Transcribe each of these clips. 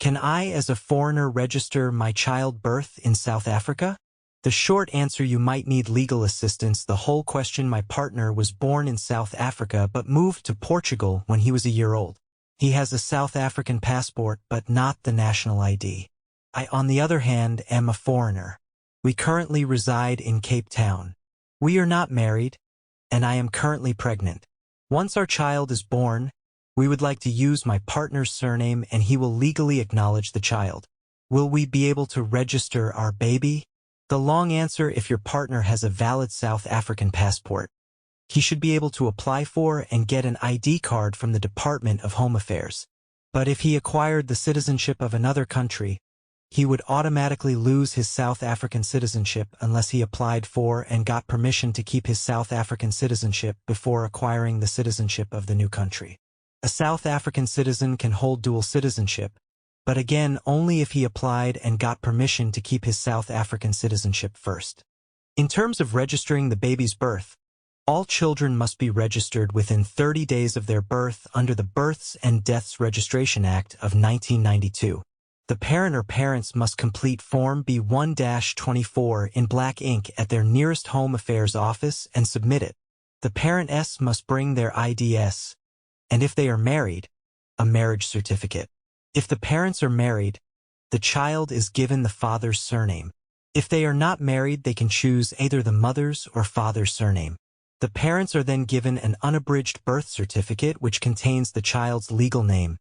Can I, as a foreigner, register my childbirth in South Africa? The short answer: you might need legal assistance. The whole question: my partner was born in South Africa but moved to Portugal when he was a year old. He has a South African passport but not the national ID. I, on the other hand, am a foreigner. We currently reside in Cape Town. We are not married, and I am currently pregnant. Once our child is born, we would like to use my partner's surname and he will legally acknowledge the child. Will we be able to register our baby? The long answer: if your partner has a valid South African passport, he should be able to apply for and get an ID card from the Department of Home Affairs. But if he acquired the citizenship of another country, he would automatically lose his South African citizenship unless he applied for and got permission to keep his South African citizenship before acquiring the citizenship of the new country. A South African citizen can hold dual citizenship, but again only if he applied and got permission to keep his South African citizenship first. In terms of registering the baby's birth, all children must be registered within 30 days of their birth under the Births and Deaths Registration Act of 1992. The parent or parents must complete Form B1-24 in black ink at their nearest Home Affairs office and submit it. The parents must bring their IDs, and if they are married, a marriage certificate. If the parents are married, the child is given the father's surname. If they are not married, they can choose either the mother's or father's surname. The parents are then given an unabridged birth certificate which contains the child's legal name,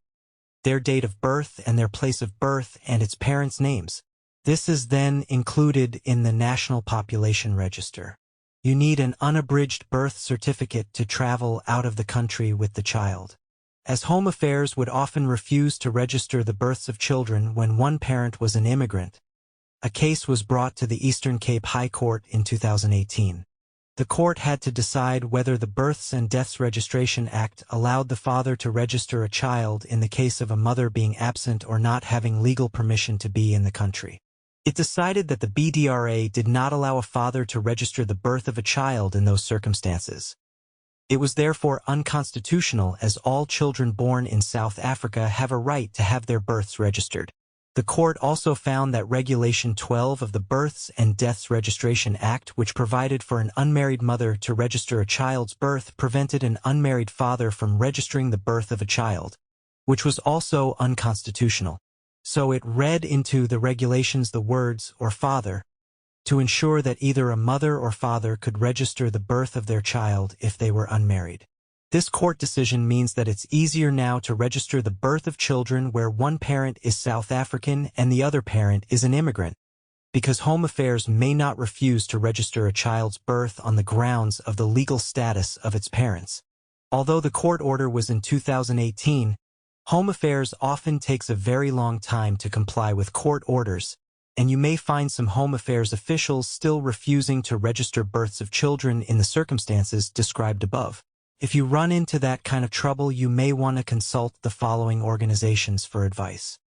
their date of birth and their place of birth, and its parents' names. This is then included in the National Population Register. You need an unabridged birth certificate to travel out of the country with the child. As Home Affairs would often refuse to register the births of children when one parent was an immigrant, a case was brought to the Eastern Cape High Court in 2018. The court had to decide whether the Births and Deaths Registration Act allowed the father to register a child in the case of a mother being absent or not having legal permission to be in the country. It decided that the BDRA did not allow a father to register the birth of a child in those circumstances. It was therefore unconstitutional, as all children born in South Africa have a right to have their births registered. The court also found that Regulation 12 of the Births and Deaths Registration Act, which provided for an unmarried mother to register a child's birth, prevented an unmarried father from registering the birth of a child, which was also unconstitutional. So it read into the regulations the words "or father" to ensure that either a mother or father could register the birth of their child if they were unmarried. This court decision means that it's easier now to register the birth of children where one parent is South African and the other parent is an immigrant, because Home Affairs may not refuse to register a child's birth on the grounds of the legal status of its parents. Although the court order was in 2018, Home Affairs often takes a very long time to comply with court orders, and you may find some Home Affairs officials still refusing to register births of children in the circumstances described above. If you run into that kind of trouble, you may want to consult the following organizations for advice.